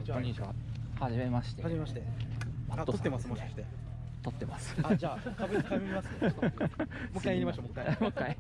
にちは。こんにちは。はじめまして。はじめまして。あ、撮ってます、もしかして。撮ってます。あ、じゃあ、壁見ますね。もう一回やりましょう、もう一回。もう一回。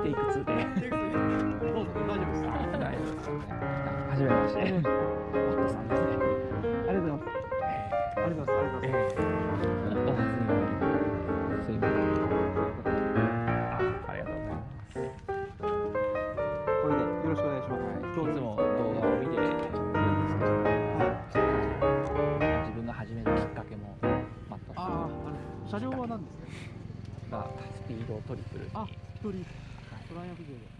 テイク2で。どうぞ、大丈夫です。大丈夫ですよね。はじめまして。マットさんですね。ありがとうございます。ありがとうございます。ありがとうございます。おはずにすいません。ありがとうございます。これでよろしくお願いします。いつも動画を見ているんですけど、自分が始めるきっかけもマットさん車両は何ですか？がスピードトリプル。あ、一人トライアンフィジョンで。